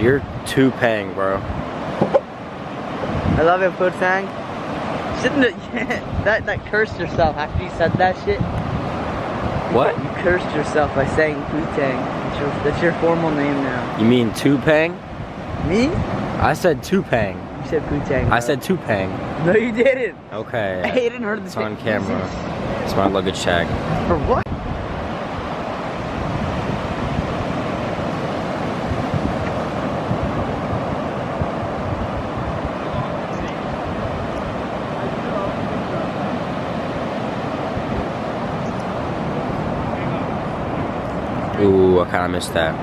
You're too paying, bro. I love it, Putang. Shouldn't it, that cursed yourself after you said that shit? What? You cursed yourself by saying Putang. That's your formal name now. You mean Tupang? Me? I said Tupang. You said Putang. I said Tupang. No, you didn't. Okay. Hey, you didn't heard the It's on camera. It's my luggage tag. For what? Ooh, I kind of missed that.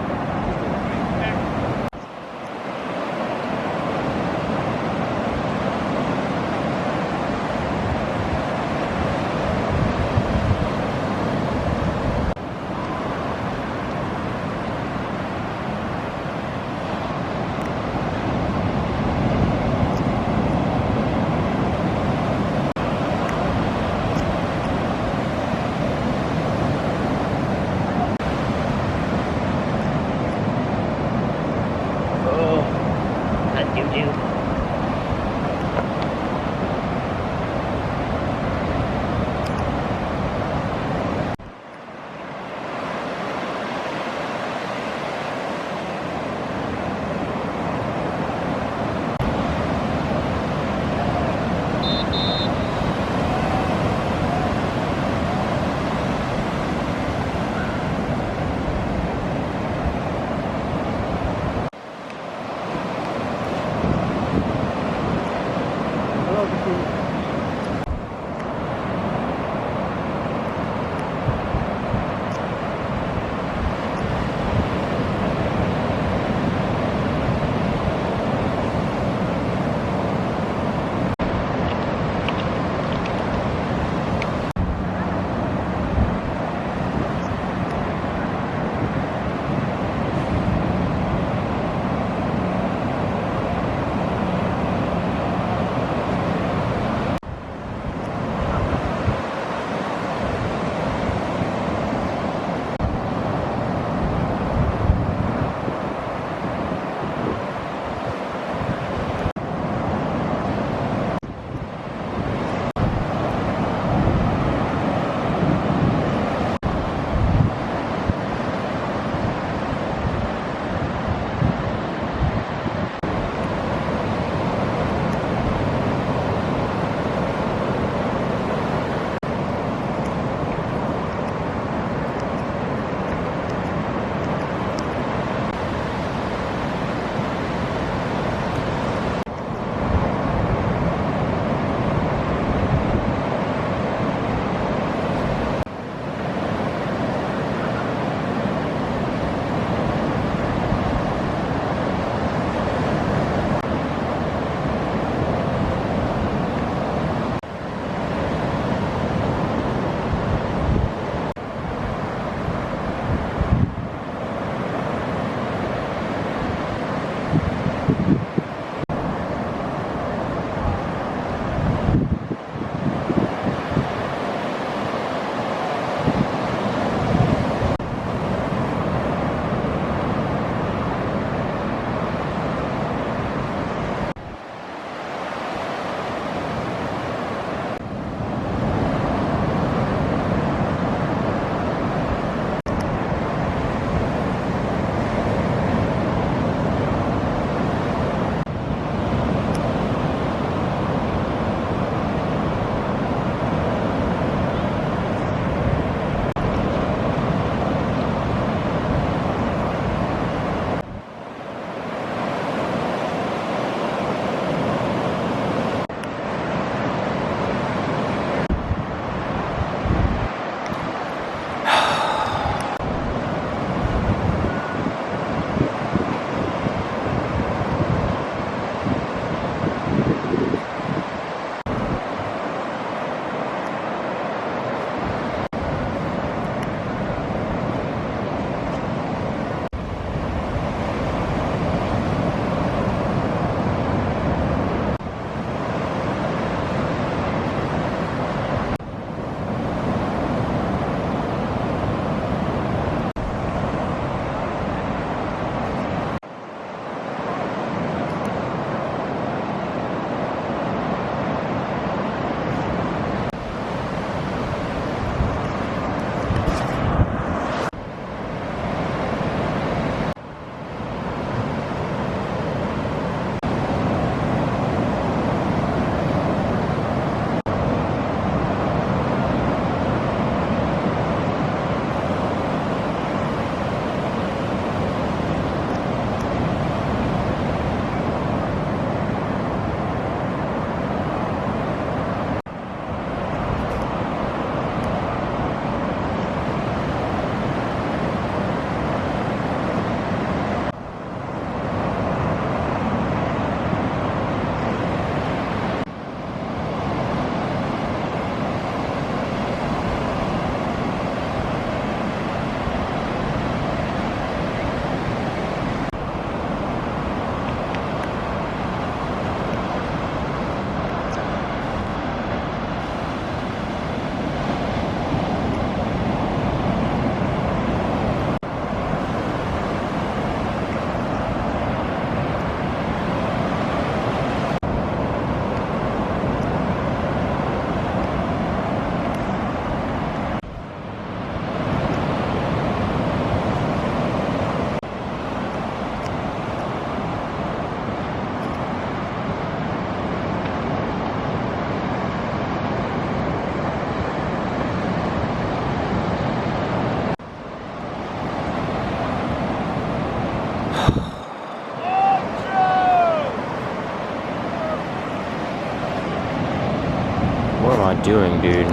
doing, dude?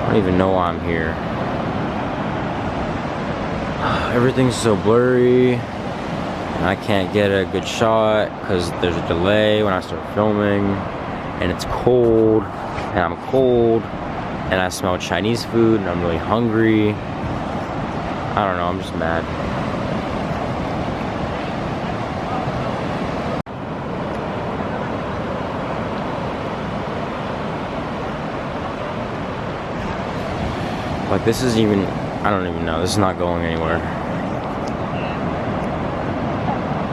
I don't even know why I'm here. Everything's so blurry, and I can't get a good shot because there's a delay when I start filming, and it's cold, and I'm cold, and I smell Chinese food, and I'm really hungry. I don't know, I'm just mad. Like, this is even, I don't even know, this is not going anywhere.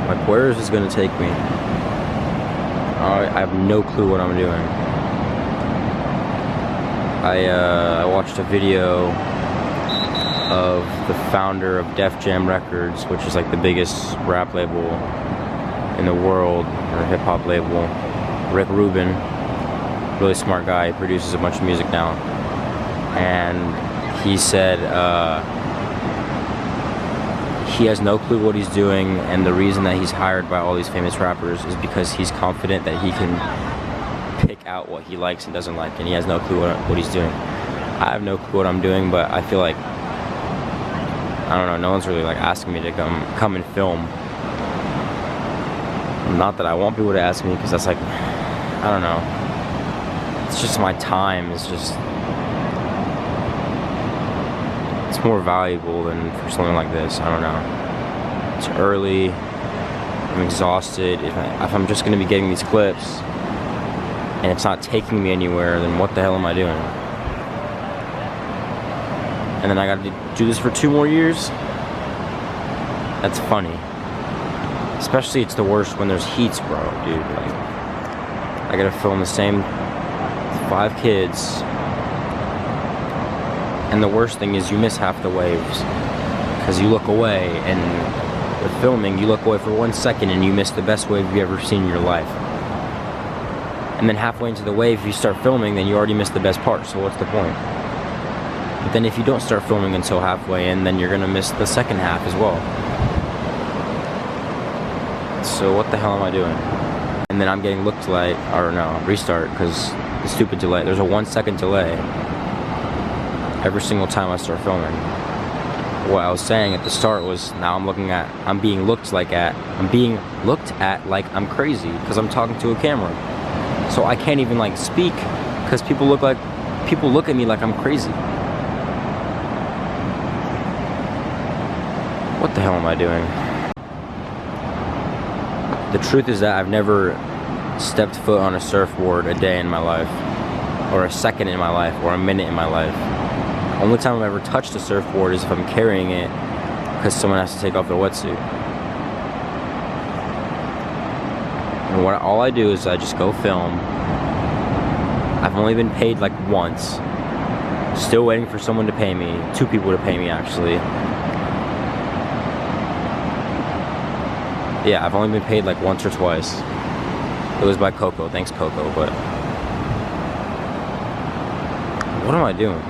Like, where is this gonna take me? I have no clue what I'm doing. I watched a video of the founder of Def Jam Records, which is like the biggest rap label in the world, or hip hop label, Rick Rubin. Really smart guy, he produces a bunch of music now. And he said he has no clue what he's doing, and the reason that he's hired by all these famous rappers is because he's confident that he can pick out what he likes and doesn't like, and he has no clue what he's doing. I have no clue what I'm doing, but I feel like, I don't know, no one's really like asking me to come and film. Not that I want people to ask me, because that's like, I don't know, it's just my time, it's just, it's more valuable than for something like this. I don't know. It's early, I'm exhausted. If I'm just gonna be getting these clips and it's not taking me anywhere, then what the hell am I doing? And then I gotta do this for 2 more years? That's funny. Especially it's the worst when there's heats, bro, dude. Like, I gotta film the same 5 kids. And the worst thing is you miss half the waves because you look away, and with filming you look away for 1 second and you miss the best wave you've ever seen in your life. And then halfway into the wave, if you start filming, then you already missed the best part, so what's the point? But then if you don't start filming until halfway in, then you're gonna miss the second half as well. So what the hell am I doing? And then I'm getting looked like, or no, restart, because the stupid delay. There's a 1 second delay every single time I start filming. What I was saying at the start was, now I'm being looked at like I'm crazy because I'm talking to a camera. So I can't even like speak because people look at me like I'm crazy. What the hell am I doing? The truth is that I've never stepped foot on a surfboard a day in my life, or a second in my life, or a minute in my life. The only time I've ever touched a surfboard is if I'm carrying it because someone has to take off their wetsuit. And all I do is I just go film. I've only been paid like once. Still waiting for someone to pay me. 2 people to pay me, actually. Yeah, I've only been paid like once or twice. It was by Coco. Thanks, Coco. But what am I doing?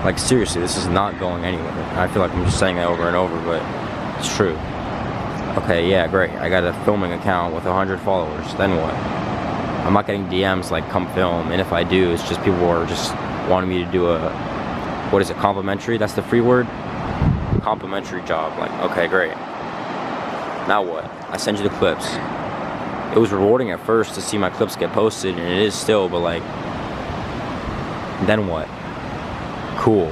Like, seriously, this is not going anywhere. I feel like I'm just saying that over and over, but it's true. Okay, yeah, great. I got a filming account with 100 followers. Then what? I'm not getting DMs like, come film. And if I do, it's just people who are just wanting me to do a, what is it, complimentary? That's the free word? Complimentary job. Like, okay, great. Now what? I send you the clips. It was rewarding at first to see my clips get posted, and it is still, but like, then what? Cool.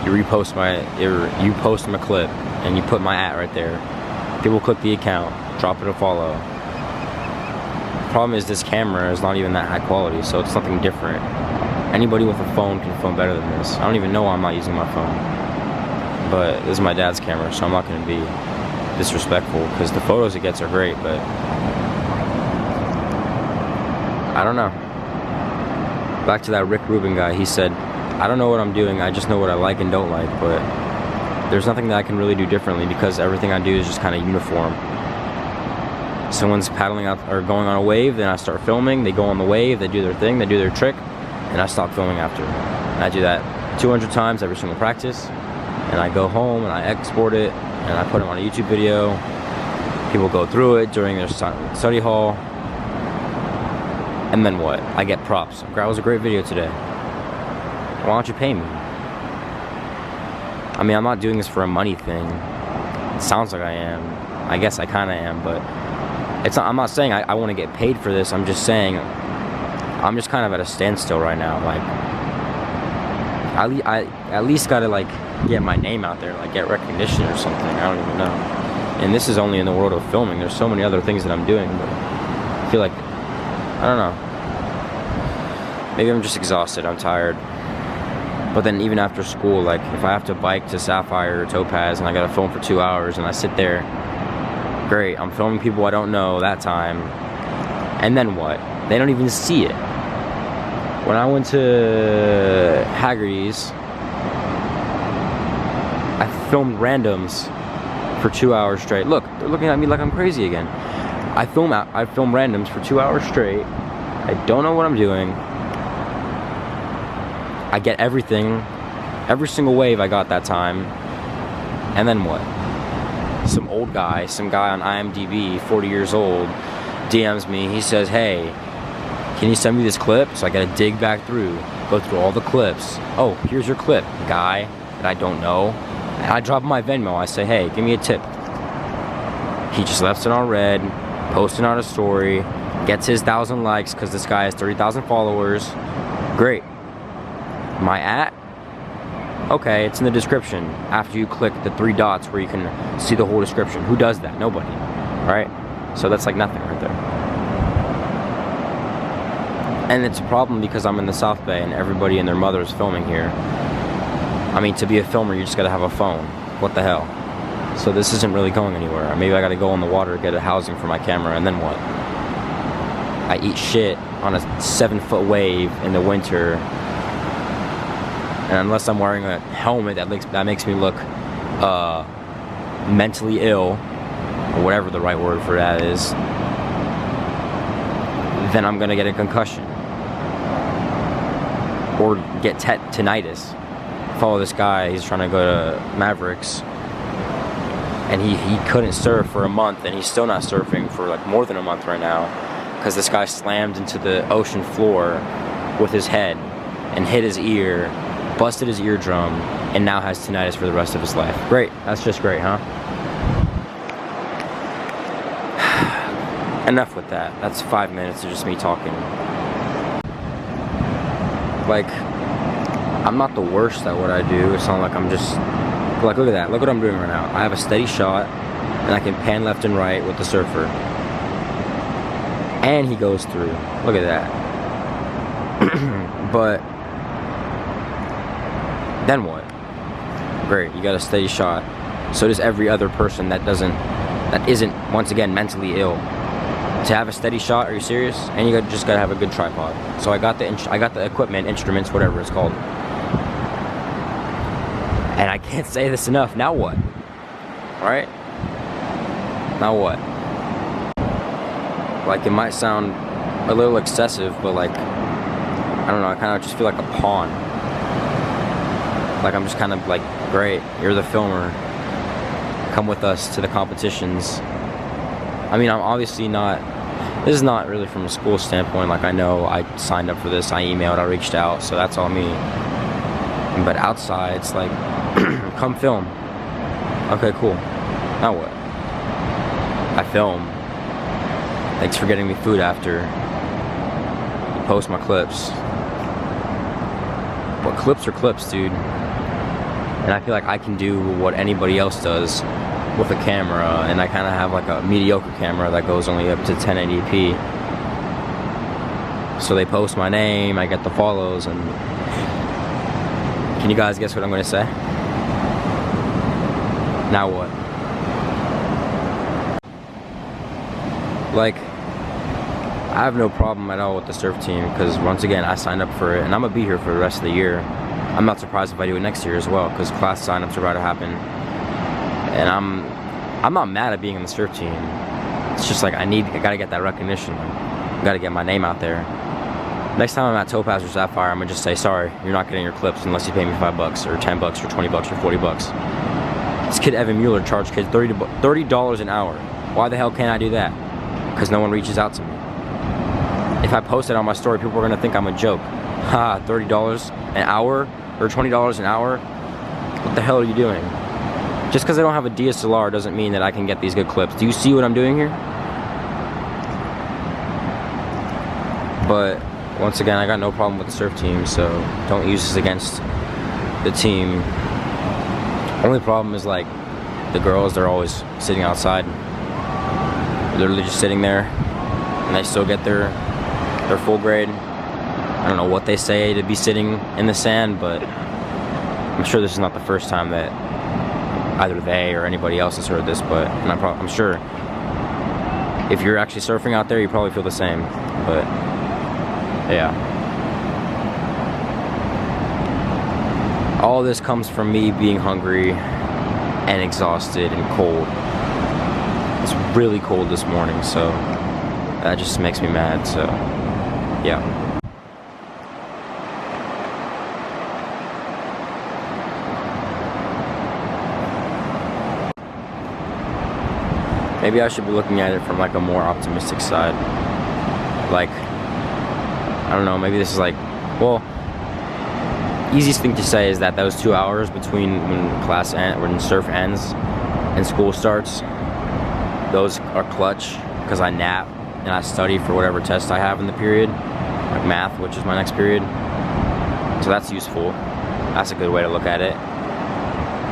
You post my clip and you put my ad right there. People click the account, drop it a follow. The problem is this camera is not even that high quality, so it's something different. Anybody with a phone can film better than this. I don't even know why I'm not using my phone. But this is my dad's camera, so I'm not going to be disrespectful because the photos it gets are great, but I don't know. Back to that Rick Rubin guy, he said, I don't know what I'm doing, I just know what I like and don't like, but there's nothing that I can really do differently because everything I do is just kind of uniform. Someone's paddling out or going on a wave, then I start filming, they go on the wave, they do their thing, they do their trick, and I stop filming after. And I do that 200 times every single practice, and I go home and I export it, and I put it on a YouTube video. People go through it during their study hall, And then what? I get props. That was a great video today. Why don't you pay me? I mean, I'm not doing this for a money thing. It sounds like I am. I guess I kind of am, but I'm not saying I want to get paid for this. I'm just saying I'm just kind of at a standstill right now. Like, I at least gotta like get my name out there, like get recognition or something. I don't even know. And this is only in the world of filming. There's so many other things that I'm doing, but I feel like, I don't know. Maybe I'm just exhausted. I'm tired. But then even after school, like if I have to bike to Sapphire or Topaz and I gotta film for 2 hours and I sit there, great, I'm filming people I don't know that time. And then what? They don't even see it. When I went to Haggerty's, I filmed randoms for 2 hours straight. Look, they're looking at me like I'm crazy again. I film randoms for 2 hours straight. I don't know what I'm doing. I get everything, every single wave I got that time. And then what? Some guy on IMDb, 40 years old, DMs me. He says, hey, can you send me this clip? So I gotta dig back through, go through all the clips. Oh, here's your clip, guy that I don't know. And I drop my Venmo. I say, hey, give me a tip. He just left it on red, posting on a story, gets his 1,000 likes because this guy has 30,000 followers. Great. My at? Okay, it's in the description after you click the 3 dots where you can see the whole description. Who does that? Nobody, right? So that's like nothing right there. And it's a problem because I'm in the South Bay and everybody and their mother is filming here. I mean, to be a filmer, you just gotta have a phone. What the hell? So this isn't really going anywhere. Maybe I gotta go in the water, get a housing for my camera, and then what? I eat shit on a 7-foot wave in the winter. And unless I'm wearing a helmet that makes me look mentally ill, or whatever the right word for that is, then I'm gonna get a concussion. Or get tinnitus. Follow this guy, he's trying to go to Mavericks. And he couldn't surf for a month, and he's still not surfing for like more than a month right now. Because this guy slammed into the ocean floor with his head and hit his ear, busted his eardrum, and now has tinnitus for the rest of his life. Great, that's just great, huh? Enough with that. That's 5 minutes of just me talking. Like, I'm not the worst at what I do. It's not like I'm just, like, look at that. Look what I'm doing right now. I have a steady shot, and I can pan left and right with the surfer. And he goes through. Look at that. But then what? Great, you got a steady shot. So does every other person that isn't, once again, mentally ill. To have a steady shot, are you serious? And you just gotta have a good tripod. So I got the equipment, instruments, whatever it's called. And I can't say this enough. Now what? Alright? Now what? Like, it might sound a little excessive, but like, I don't know, I kind of just feel like a pawn. Like, I'm just kind of like, great, you're the filmer. Come with us to the competitions. I mean, I'm obviously not, this is not really from a school standpoint. Like, I know I signed up for this, I emailed, I reached out, so that's all me. But outside, it's like, come film. Okay, cool. Now what? I film. Thanks for getting me food after. You post my clips. But clips are clips, dude. And I feel like I can do what anybody else does with a camera, and I kind of have like a mediocre camera that goes only up to 1080p. So they post my name, I get the follows, and can you guys guess what I'm going to say? Now what? Like, I have no problem at all with the surf team because, once again, I signed up for it and I'm gonna be here for the rest of the year. I'm not surprised if I do it next year as well because class signups are about to happen. And I'm not mad at being in the surf team. It's just like I gotta get that recognition. I gotta get my name out there. Next time I'm at Topaz or Sapphire, I'm gonna just say, sorry, you're not getting your clips unless you pay me $5 or $10 or $20 or $40. This kid Evan Mueller charged kids $30 an hour. Why the hell can't I do that? Because no one reaches out to me. if I post it on my story, people are gonna think I'm a joke. Ha, $30 an hour or $20 an hour? What the hell are you doing? Just because I don't have a DSLR doesn't mean that I can get these good clips. Do you see what I'm doing here? But once again, I got no problem with the surf team, so don't use this against the team. Only problem is like the girls, they're always sitting outside. Literally just sitting there, and they still get their full grade. I don't know what they say to be sitting in the sand, but I'm sure this is not the first time that either they or anybody else has heard this, but I'm sure if you're actually surfing out there, you probably feel the same. But yeah. All this comes from me being hungry and exhausted and cold. It's really cold this morning, so that just makes me mad, so yeah. Maybe I should be looking at it from like a more optimistic side. Like, I don't know, maybe this is like, well, easiest thing to say is that those 2 hours between when surf ends and school starts, those are clutch because I nap and I study for whatever test I have in the period, like math, which is my next period. So that's useful. That's a good way to look at it.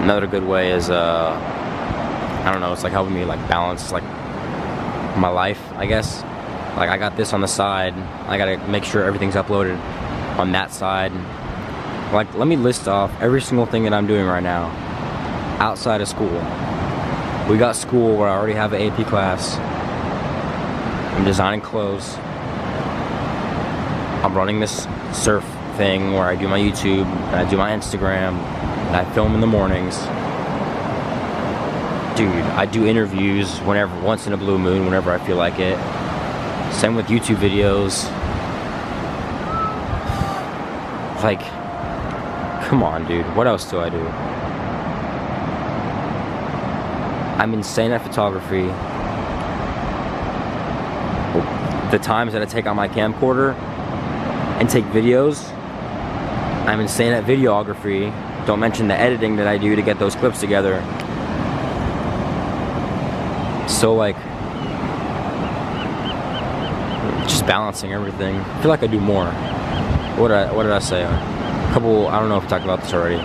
Another good way is I don't know, it's like helping me like balance like my life, I guess. Like I got this on the side, I gotta make sure everything's uploaded on that side. Like, let me list off every single thing that I'm doing right now outside of school. We got school where I already have an AP class. I'm designing clothes. I'm running this surf thing where I do my YouTube and I do my Instagram and I film in the mornings. Dude, I do interviews once in a blue moon, whenever I feel like it. Same with YouTube videos. Like, come on, dude. What else do I do? I'm insane at photography. The times that I take out my camcorder and take videos, I'm insane at videography. Don't mention the editing that I do to get those clips together. So like, just balancing everything. I feel like I do more. What did I say? I don't know if I talked about this already.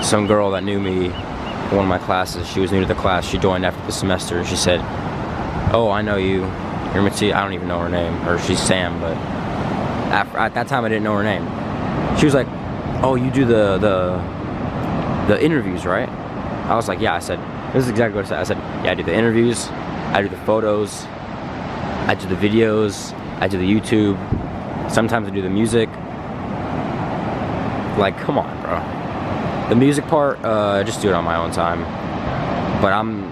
Some girl that knew me in one of my classes, she was new to the class, she joined after the semester, and she said, "Oh, I know you. You're Mitzi." I don't even know her name, or she's Sam, but at that time I didn't know her name. She was like, "Oh, you do the interviews, right?" I was like, "Yeah." I said, this is exactly what I said. I said, "Yeah, I do the interviews, I do the photos, I do the videos, I do the YouTube, sometimes I do the music." Like, come on, bro. The music part, I just do it on my own time. But I'm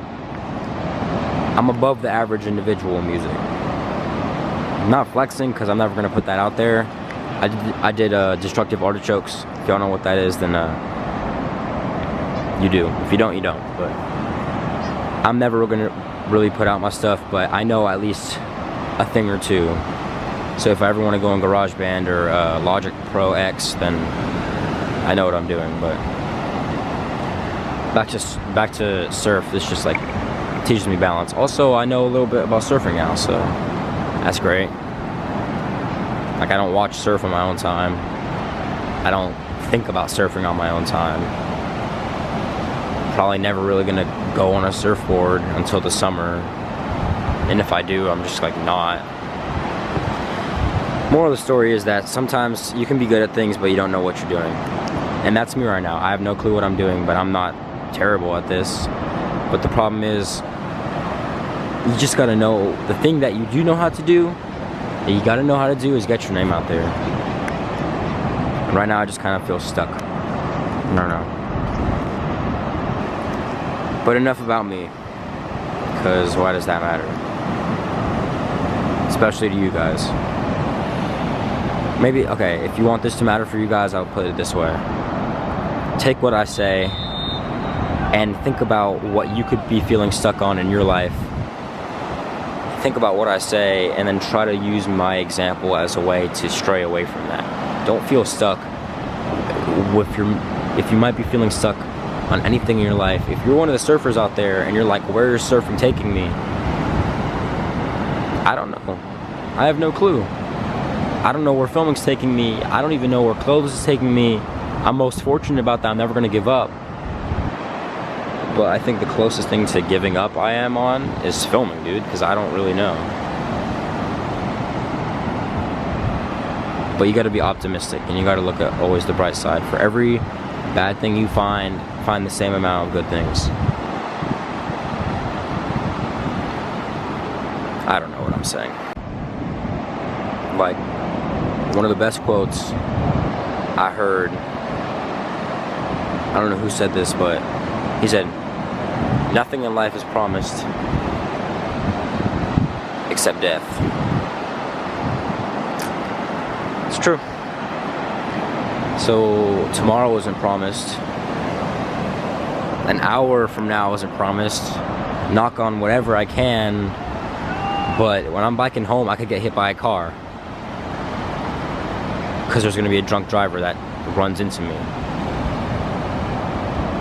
above the average individual in music. I'm not flexing because I'm never gonna put that out there. I did Destructive Artichokes. If y'all know what that is, then you do. If you don't, you don't. But I'm never gonna really put out my stuff, but I know at least a thing or two. So if I ever want to go in GarageBand or Logic Pro X, then I know what I'm doing. But back to surf, this just like teaches me balance. Also, I know a little bit about surfing now, so that's great. Like, I don't watch surf on my own time. I don't think about surfing on my own time. Probably never really gonna go on a surfboard until the summer. And if I do, I'm just like not. Moral of the story is that sometimes you can be good at things, but you don't know what you're doing. And that's me right now. I have no clue what I'm doing, but I'm not terrible at this. But the problem is, you just gotta know the thing that you do know how to do, that you gotta know how to do, is get your name out there. And right now I just kind of feel stuck. I don't know. But enough about me, because why does that matter? Especially to you guys. Maybe, okay, if you want this to matter for you guys, I'll put it this way. Take what I say and think about what you could be feeling stuck on in your life. think about what I say and then try to use my example as a way to stray away from that. Don't feel stuck if you might be feeling stuck on anything in your life. If you're one of the surfers out there and you're like, where is surfing taking me? I don't know. I have no clue. I don't know where filming's taking me. I don't even know where clothes is taking me. I'm most fortunate about that. I'm never gonna give up. But I think the closest thing to giving up I am on is filming, dude, because I don't really know. But you gotta be optimistic and you gotta look at always the bright side. For every bad thing you find the same amount of good things. I don't know what I'm saying. Like, one of the best quotes I heard, I don't know who said this, but he said, nothing in life is promised except death. It's true. So tomorrow isn't promised. An hour from now isn't promised. Knock on whatever I can. But when I'm biking home, I could get hit by a car. Because there's going to be a drunk driver that runs into me.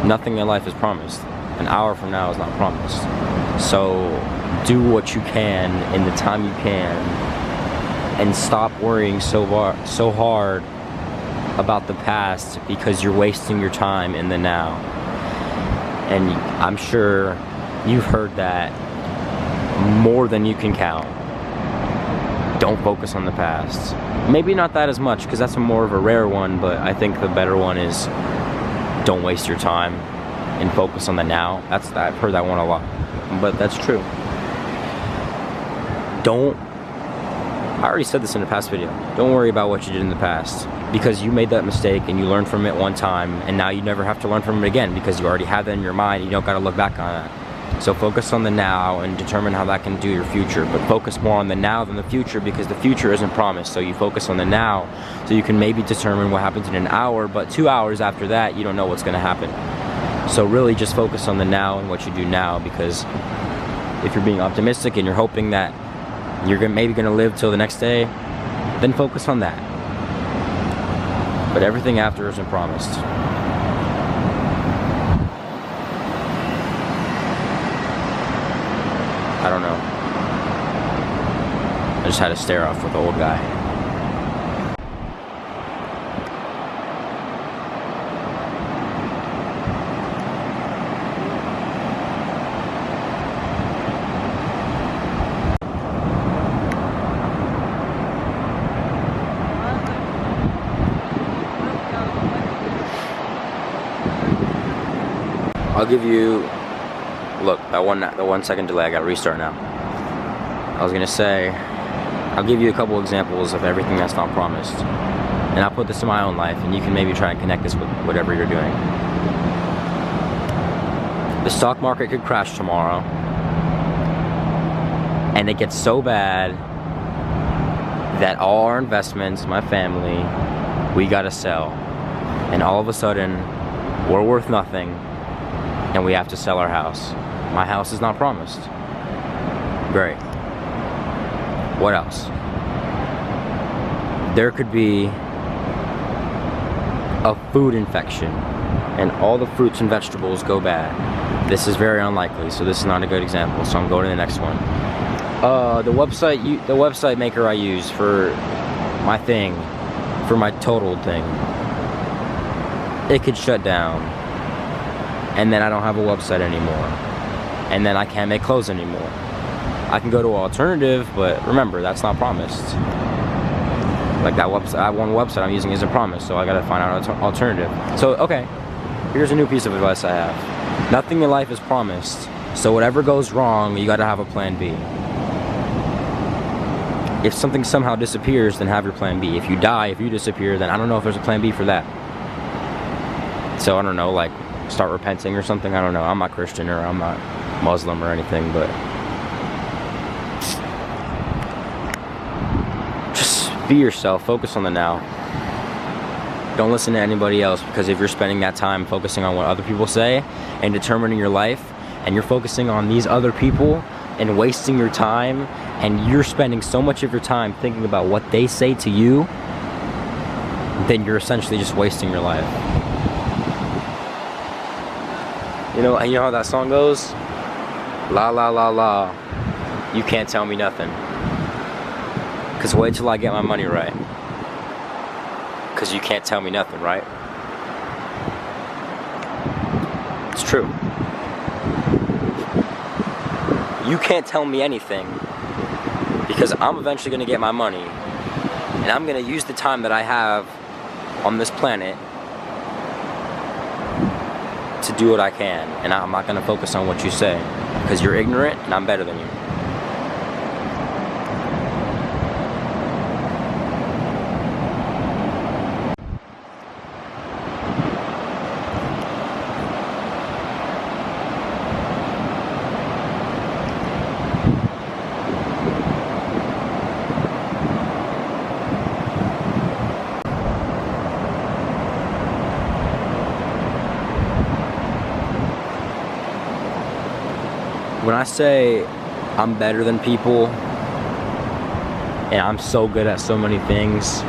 Nothing in life is promised. An hour from now is not promised. So do what you can in the time you can. And stop worrying so hard about the past, because you're wasting your time in the now. And I'm sure you've heard that more than you can count. Don't focus on the past. Maybe not that as much, because that's more of a rare one, but I think the better one is don't waste your time and focus on the now. I've heard that one a lot, but that's true. I already said this in a past video. Don't worry about what you did in the past, because you made that mistake and you learned from it one time, and now you never have to learn from it again because you already have that in your mind. You don't got to look back on that. So focus on the now and determine how that can do your future, but focus more on the now than the future, because the future isn't promised. So you focus on the now so you can maybe determine what happens in an hour, but 2 hours after that, you don't know what's going to happen. So really just focus on the now and what you do now, because if you're being optimistic and you're hoping that you're maybe going to live till the next day, then focus on that. But everything after isn't promised. I don't know. I just had a stare off with the old guy. I'll give you, look, the 1 second delay, I gotta restart now. I was gonna say, I'll give you a couple examples of everything that's not promised. And I'll put this in my own life, and you can maybe try and connect this with whatever you're doing. The stock market could crash tomorrow, and it gets so bad that all our investments, my family, we gotta sell. And all of a sudden, we're worth nothing, and we have to sell our house. My house is not promised. Great. What else? There could be a food infection and all the fruits and vegetables go bad. This is very unlikely, so this is not a good example, so I'm going to the next one. The website maker I use for my thing, for my total thing, it could shut down. And then I don't have a website anymore. And then I can't make clothes anymore. I can go to an alternative, but remember, that's not promised. Like that one website I'm using isn't promised, so I gotta find out an alternative. So, okay, here's a new piece of advice I have. Nothing in life is promised, so whatever goes wrong, you gotta have a plan B. If something somehow disappears, then have your plan B. If you die, if you disappear, then I don't know if there's a plan B for that. So I don't know, like, start repenting or something. I don't know. I'm not Christian or I'm not Muslim or anything, but just be yourself. Focus on the now. Don't listen to anybody else, because if you're spending that time focusing on what other people say and determining your life, and you're focusing on these other people and wasting your time and you're spending so much of your time thinking about what they say to you, then you're essentially just wasting your life. You know how that song goes? La la la la, you can't tell me nothing. Cause wait till I get my money right. Cause you can't tell me nothing, right? It's true. You can't tell me anything, because I'm eventually gonna get my money, and I'm gonna use the time that I have on this planet to do what I can, and I'm not gonna focus on what you say, because you're ignorant and I'm better than you. When I say I'm better than people and I'm so good at so many things,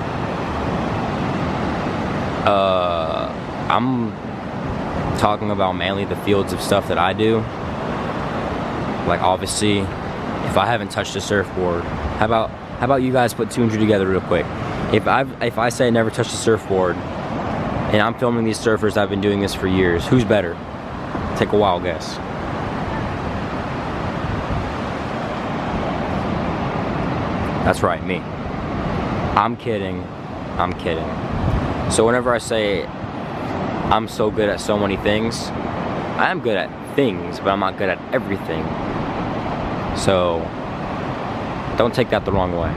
I'm talking about mainly the fields of stuff that I do. Like, obviously, if I haven't touched a surfboard, how about you guys put two and two together real quick? If I say I never touched a surfboard and I'm filming these surfers that have been doing this for years, who's better? Take a wild guess. That's right, me. I'm kidding. So whenever I say I'm so good at so many things, I am good at things, but I'm not good at everything. So don't take that the wrong way.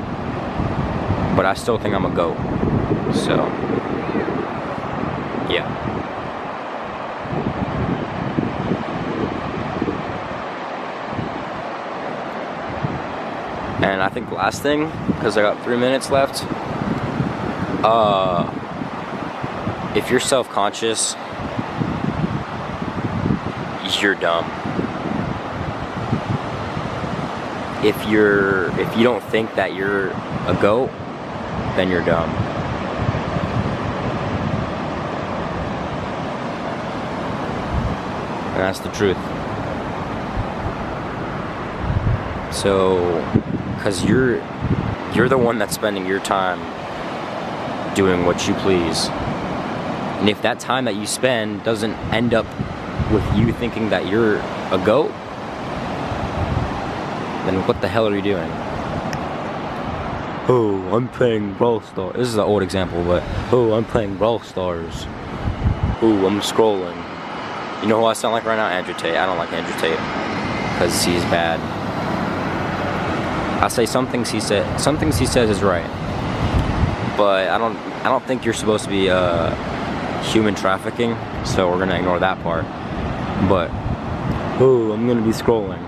But I still think I'm a GOAT. So yeah. And I think the last thing, because I got 3 minutes left, if you're self-conscious, you're dumb. If you don't think that you're a GOAT, then you're dumb. And that's the truth. So, because you're the one that's spending your time doing what you please. And if that time that you spend doesn't end up with you thinking that you're a GOAT, then what the hell are you doing? Oh, I'm playing Brawl Stars. This is an old example, but oh, I'm playing Brawl Stars. Oh, I'm scrolling. You know who I sound like right now? Andrew Tate. I don't like Andrew Tate because he's bad. I say some things he says is right, but I don't think you're supposed to be human trafficking, so we're gonna ignore that part. But oh, I'm gonna be scrolling.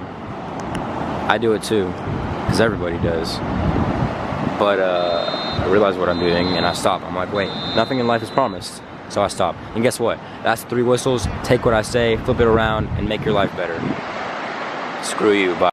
I do it too, because everybody does. But I realize what I'm doing and I stop. I'm like, wait, nothing in life is promised, so I stop. And guess what? That's 3 whistles. Take what I say, flip it around, and make your life better. Screw you. Bye.